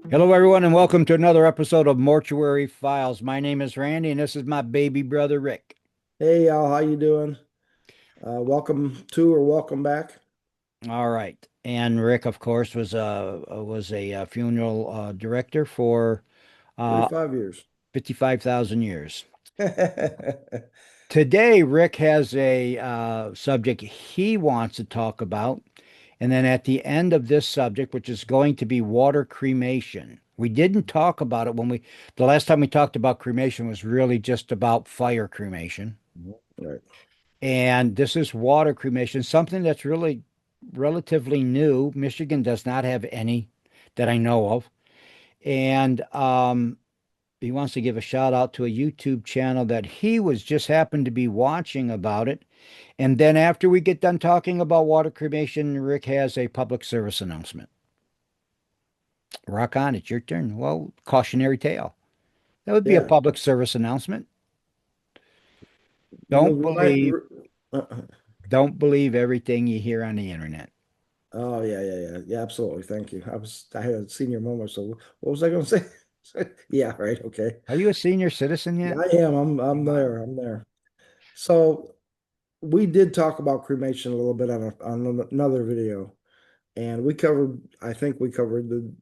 Hello, everyone, and welcome to another episode of Mortuary Files. My name is Randy, and this is my baby brother Rick. Hey y'all, how you doing? Welcome to or welcome back. All right, and Rick, of course, was a funeral director for uh, 35 years. 55,000 years. Today, Rick has a subject he wants to talk about, and then at the end of this subject, which is going to be water cremation. We didn't talk about it the last time we talked about cremation was really just about fire cremation. Right. And this is water cremation, something that's really relatively new. Michigan does not have any that I know of. And he wants to give a shout out to a YouTube channel that he was just happened to be watching about it. And then after we get done talking about water cremation, Rick has a public service announcement. Rock on, it's your turn. Well, cautionary tale. That would be a Yeah. public service announcement. You'll Don't remind. believe, don't believe everything you hear on the internet. Oh yeah. Yeah, absolutely. Thank you. I had a senior moment, so what was I going to say? Yeah, right. Okay. Are you a senior citizen Yeah, yet? I am. I'm there. I'm there. So we did talk about cremation a little bit on another video, and I think we covered the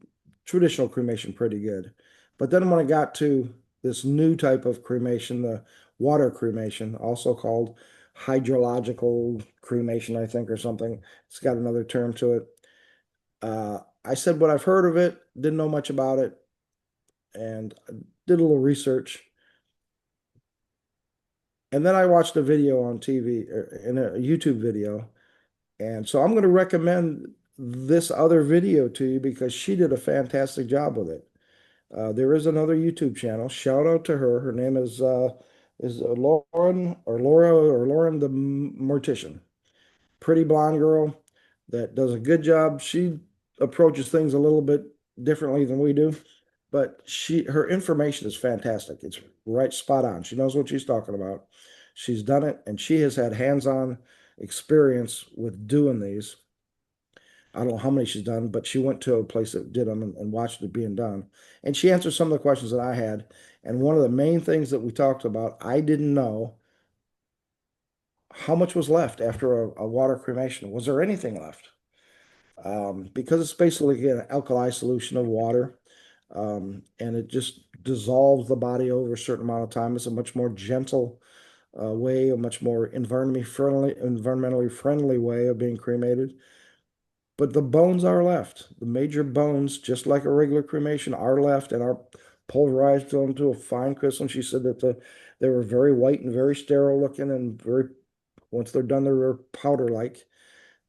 traditional cremation pretty good. But then when I got to this new type of cremation, the water cremation, also called hydrological cremation, I think, or something, it's got another term to it. I said what I've heard of it, didn't know much about it, and I did a little research. And then I watched a video on TV, in a YouTube video. And so I'm going to recommend this other video to you because she did a fantastic job with it. There is another YouTube channel. Shout out to her. Her name is Lauren or Laura or Lauren the Mortician. Pretty blonde girl that does a good job. She approaches things a little bit differently than we do, but her information is fantastic. It's right spot on. She knows what she's talking about. She's done it, and she has had hands-on experience with doing these. I don't know how many she's done, but she went to a place that did them and watched it being done. And she answered some of the questions that I had. And one of the main things that we talked about, I didn't know how much was left after a water cremation. Was there anything left? Because it's basically an alkali solution of water, and it just dissolves the body over a certain amount of time. It's a much more gentle way, a much more environmentally friendly way of being cremated. But the bones are left. The major bones, just like a regular cremation, are left and are pulverized into a fine crystal. And she said that they were very white and very sterile looking and very, once they're done, they're powder-like.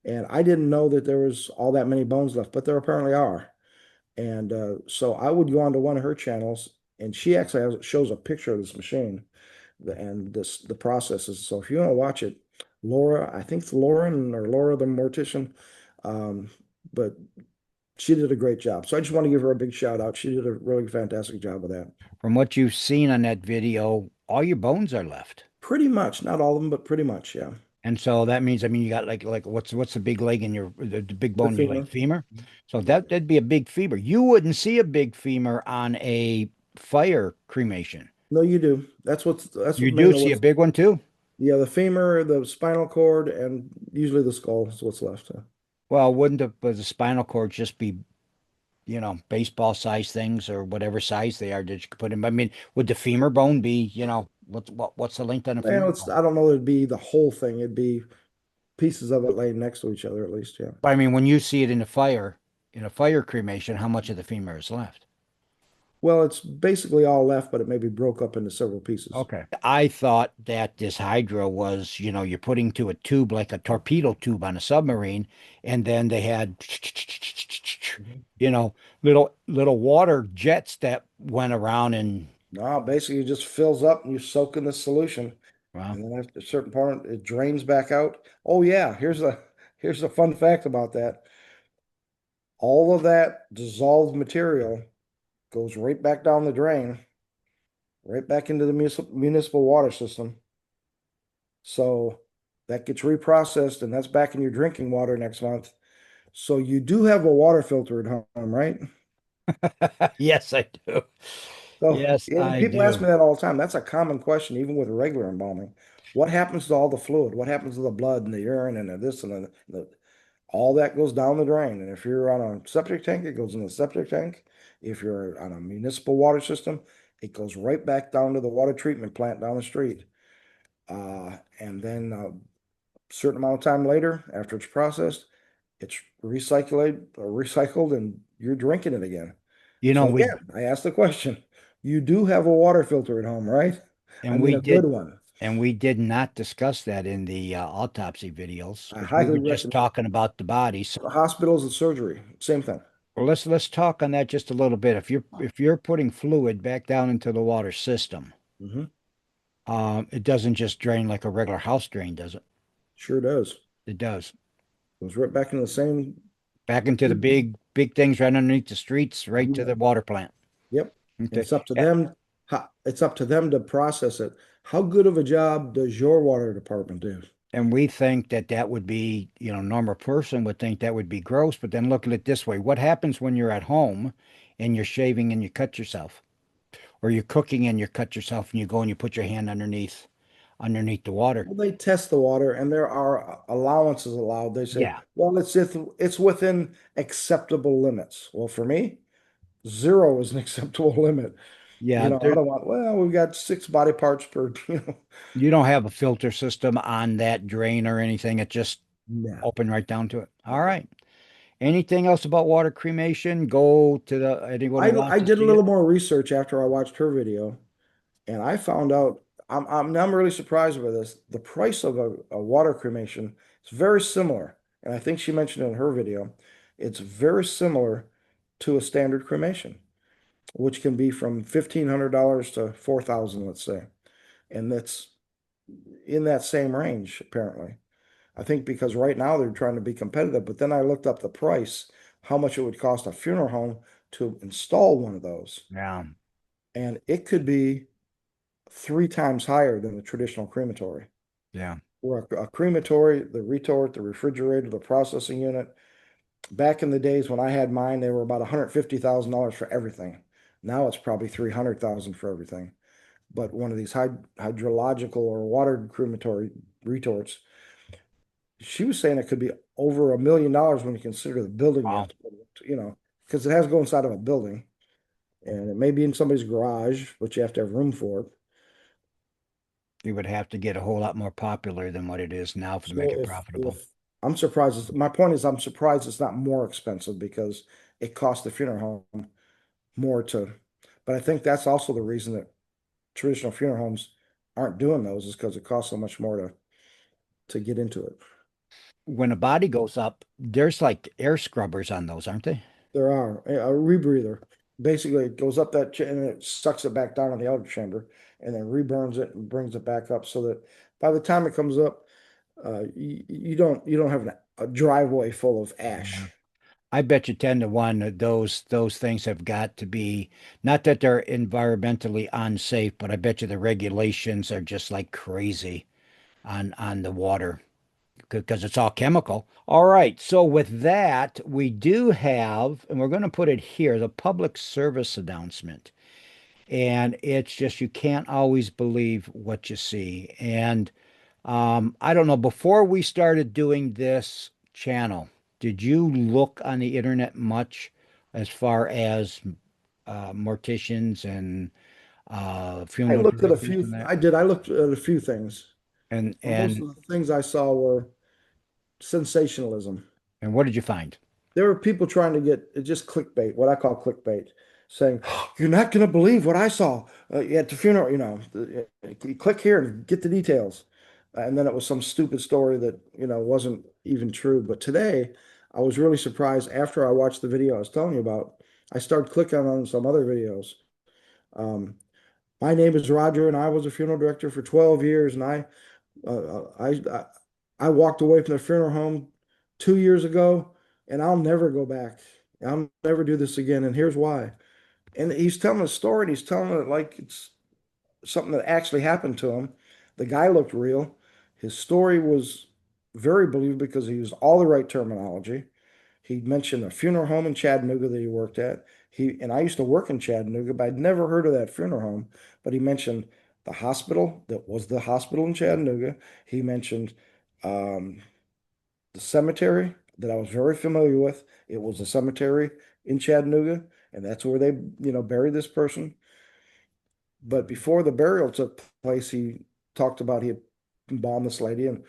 And I didn't know that there was all that many bones left, but there apparently are. And so I would go onto one of her channels, and she actually shows a picture of this machine and the processes. So if you want to watch it, Laura, I think it's Lauren or Laura the mortician, um, but she did a great job. So I just want to give her a big shout out. She did a really fantastic job with that. From what you've seen on that video, all your bones are left. Pretty much, not all of them, but pretty much, yeah. And so that means, I mean, you got like what's the big leg in the big The bone in your leg? femur, Femur. So yeah. that'd be a big femur. You wouldn't see a big femur on a fire cremation. No, you do. That's You what do mainly see a what's big one too. yeah, the femur, the spinal cord, and usually the skull is what's left. Well, wouldn't the spinal cord just be, baseball size things or whatever size they are that you could put in? I mean, would the femur bone be, what's the length on a Well, femur it's bone? I don't know that it'd be the whole thing. It'd be pieces of it laying next to each other at least, yeah. But I mean, when you see it in a fire cremation, how much of the femur is left? Well, it's basically all left, but it maybe broke up into several pieces. Okay. I thought that this hydro was, you're putting to a tube like a torpedo tube on a submarine, and then they had, Mhm. you know, little water jets that went around and No, basically it just fills up and you soak in the solution. well, And then after a certain point, it drains back out. Oh yeah, here's a fun fact about that. All of that dissolved material goes right back down the drain, right back into the municipal water system. So that gets reprocessed and that's back in your drinking water next month. So you do have a water filter at home, right? Yes, I do. So, Yes, and I people ask do. me that all the time. That's a common question, even with regular embalming. What happens to all the fluid? What happens to the blood and the urine and the this and all that goes down the drain. And if you're on a septic tank, it goes in the septic tank. If you're on a municipal water system, it goes right back down to the water treatment plant down the street. And then a certain amount of time later, after it's processed, it's recycled, and you're drinking it again. You know, So again, I asked the question, you do have a water filter at home, right? I and mean, we a good did, one. and we did not discuss that in the autopsy videos I because we highly were just recommend talking about the body. So, hospitals and surgery, same thing. well, let's talk on that just a little bit. If you're putting fluid back down into the water system, Hmm. it doesn't just drain like a regular house drain, does it? Sure does. It does. Goes right back in the same. Back into the big things right underneath the streets, right to You the water plant. Yep. And Okay. it's up to them. It's up to them to process it. How good of a job does your water department do? And we think that that would be, normal person would think that would be gross, but then look at it this way. What happens when you're at home and you're shaving and you cut yourself? Or you're cooking and you cut yourself and you go and you put your hand underneath the water? Well, they test the water, and there are allowances allowed. They say, Yeah. well, it's within acceptable limits. Well, for me, zero is an acceptable limit. Yeah, I don't want, well, we've got six body parts per, you don't have a filter system on that drain or anything. It just no. open right down to it. All right. Anything else about water cremation? Go to the anybody wants I to did a see little it. more research after I watched her video, and I found out I'm really surprised by this. The price of a water cremation is very similar, and I think she mentioned it in her video. It's very similar to a standard cremation, which can be from $1,500 to 4,000, let's say, and that's in that same range apparently. I think because right now they're trying to be competitive, but then I looked up the price, how much it would cost a funeral home to install one of those, Yeah, and it could be three times higher than the traditional crematory. yeah. Where a crematory, the retort, the refrigerator, the processing unit, back in the days when I had mine, they were about $150,000 for everything. Now it's probably 300,000 for everything. But one of these hydrological or water crematory retorts, she was saying it could be over $1 million when you consider the building you have Wow. to put it, because it has to go inside of a building, and it may be in somebody's garage, but you have to have room for it. You would have to get a whole lot more popular than what it is now to make So it if profitable. I'm surprised, my point is I'm surprised it's not more expensive because it costs the funeral home more to, but I think that's also the reason that traditional funeral homes aren't doing those is because it costs so much more to get into it. When a body goes up, there's like air scrubbers on those, aren't they? There are a rebreather. Basically, it goes up and it sucks it back down in the outer chamber and then reburns it and brings it back up so that by the time it comes up, you don't have a driveway full of Yeah. ash. I bet you 10 to 1 that those things have got to be not that they're environmentally unsafe, but I bet you the regulations are just like crazy on the water because it's all chemical. All right. So with that, we do have, and we're going to put it here, the public service announcement. And it's just you can't always believe what you see. And I don't know, before we started doing this channel, did you look on the internet much as far as morticians and I funeral looked at a directors few, and that? I did, I looked at a few things. And Most and of the things I saw were sensationalism. and what did you find? There were people trying to get just clickbait, what I call clickbait, saying, "You're not going to believe what I saw at the funeral." You click here and get the details. And then it was some stupid story that, wasn't even true. But today, I was really surprised after I watched the video I was telling you about. I started clicking on some other videos. Um, my name is Roger, and I was a funeral director for 12 years, and I walked away from the funeral home 2 years ago, and I'll never go back. I'll never do this again, and here's why. And he's telling a story, and he's telling it like it's something that actually happened to him. The guy looked real. His story was very believable because he used all the right terminology. He mentioned a funeral home in Chattanooga that he worked at. and I used to work in Chattanooga, but I'd never heard of that funeral home. But he mentioned the hospital that was the hospital in Chattanooga. He mentioned um, the cemetery that I was very familiar with. It was a cemetery in Chattanooga, and that's where they, buried this person. But before the burial took place, he talked about he had embalmed this lady and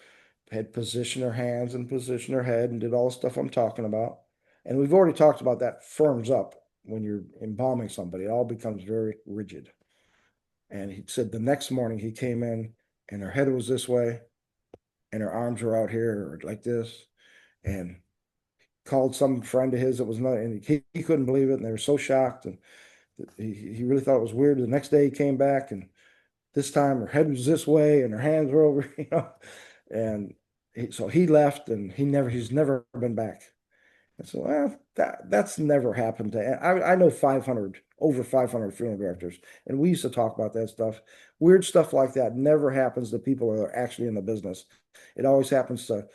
had positioned her hands and positioned her head and did all the stuff I'm talking about. And we've already talked about that firms up when you're embalming somebody. It all becomes very rigid. And he said the next morning he came in and her head was this way and her arms were out here or like this. And called some friend of his that was not, and he couldn't believe it. And they were so shocked. And he really thought it was weird. The next day he came back and this time her head was this way and her hands were over, And so he left and he's never been back. And so, well, that's never happened to, I know 500, over 500 funeral directors, and we used to talk about that stuff. Weird stuff like that never happens to people who are actually in the business. It always happens to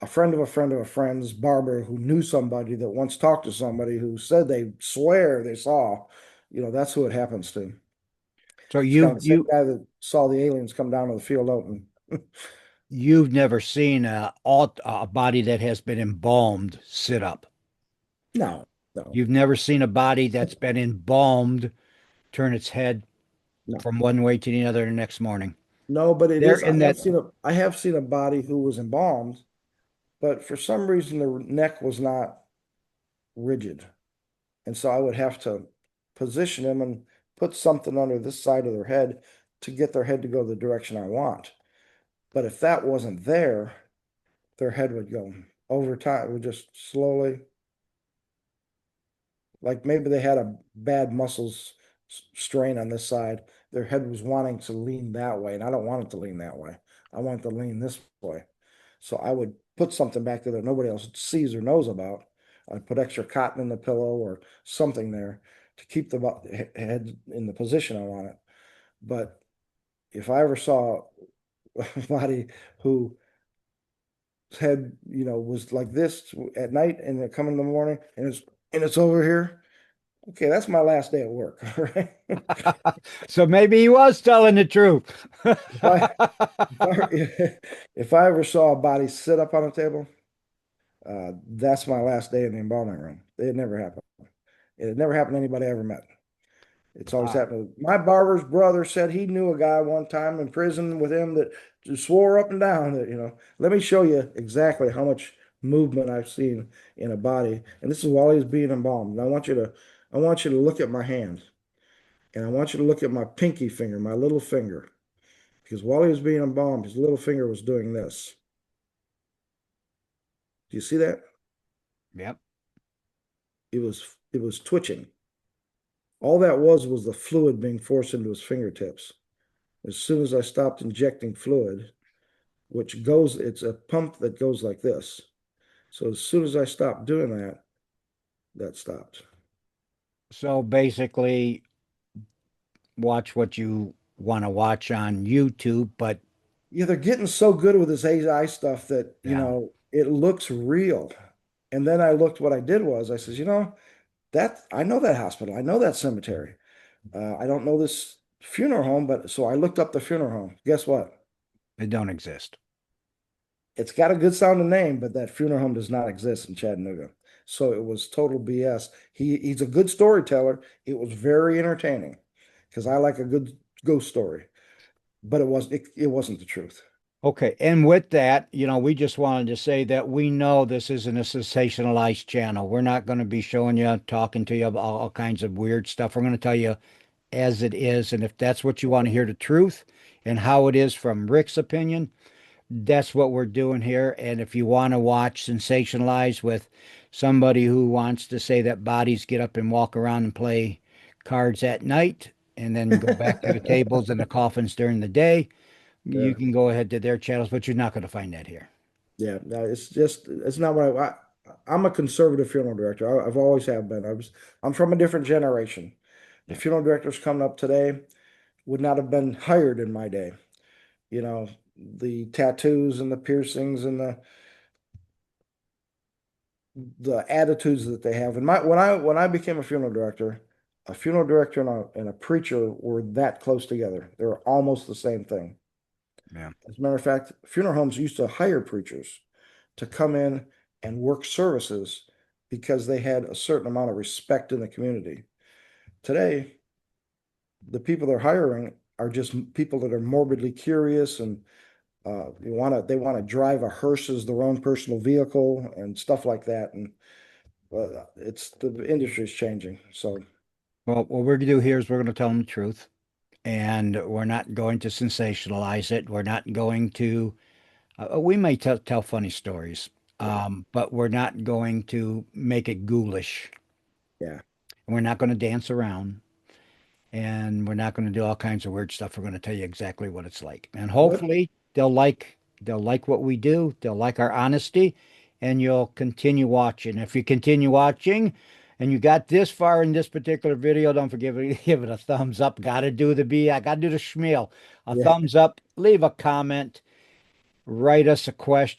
a friend of a friend of a friend's barber who knew somebody that once talked to somebody who said they swear they saw, that's who it happens to. So It's kind you of the same you guy that saw the aliens come down to the field open. you've never seen a body that has been embalmed sit up. No, no, You've never seen a body that's been embalmed turn its head no, from one way to the other the next morning. no. But it They're is. in that. I have seen a body who was embalmed, but for some reason the neck was not rigid, and so I would have to position him and put something under this side of their head to get their head to go the direction I want. But if that wasn't there, their head would go over time. It would just slowly, like maybe they had a bad muscles strain on this side. Their head was wanting to lean that way, and I don't want it to lean that way. I want it to lean this way. So I would put something back there that nobody else sees or knows about. I'd put extra cotton in the pillow or something there to keep the head in the position I want it. But if I ever saw a body who head, was like this at night and it come in the morning and it's over here. Okay, that's my last day at work. All right. So maybe he was telling the truth. If I if I if I ever saw a body sit up on a table, that's my last day in the embalming room. It never happened. It never happened to anybody I ever met. It's always Uh, happened. My barber's brother said he knew a guy one time in prison with him that just swore up and down that, let me show you exactly how much movement I've seen in a body. And this is while he's being embalmed. And I want you to look at my hand. And I want you to look at my pinky finger, my little finger. Because while he was being embalmed, his little finger was doing this. Do you see that? yep. It was twitching. All that was the fluid being forced into his fingertips. As soon as I stopped injecting fluid, it's a pump that goes like this. So as soon as I stopped doing that, that stopped. So basically, watch what you want to watch on YouTube, but Yeah, they're getting so good with this AI stuff that, yeah, it looks real. And then I looked, what I did was I says, that I know that hospital, I know that cemetery. I don't know this funeral home, but so I looked up the funeral home. Guess what? they don't exist. It's got a good sounding name, but that funeral home does not exist in Chattanooga. So it was total BS. He's a good storyteller. It was very entertaining because I like a good ghost story, but it wasn't the truth. Okay, and with that, we just wanted to say that we know this isn't a sensationalized channel. We're not going to be showing you, talking to you about all kinds of weird stuff. We're going to tell you as it is, and if that's what you want to hear, the truth and how it is from Rick's opinion, that's what we're doing here. And if you want to watch sensationalized with somebody who wants to say that bodies get up and walk around and play cards at night and then go back to the tables and the coffins during the day, you Yeah. can go ahead to their channels, but you're not going to find that here. Yeah. No, it's not what I'm a conservative funeral director. I've always have been. I'm from a different generation. The Yeah. funeral directors coming up today would not have been hired in my day. The tattoos and the piercings and the attitudes that they have. And when I became a funeral director and a preacher were that close together. They were almost the same thing. Yeah. As a matter of fact, funeral homes used to hire preachers to come in and work services because they had a certain amount of respect in the community. Today, the people they're hiring are just people that are morbidly curious and they want to drive a hearse as their own personal vehicle and stuff like that. And it's the industry is changing. So Well, what we're going to do here is we're going to tell them the truth, and we're not going to sensationalize it. We're not going to, we may tell funny stories, yeah, but we're not going to make it ghoulish. yeah. And we're not going to dance around, and we're not going to do all kinds of weird stuff. We're going to tell you exactly what it's like. And What? hopefully they'll like what we do. They'll like our honesty, and you'll continue watching. If you continue watching and you got this far in this particular video, don't forget to give it a thumbs up. I gotta do the schmeal. A Yeah. thumbs up, leave a comment, write us a question.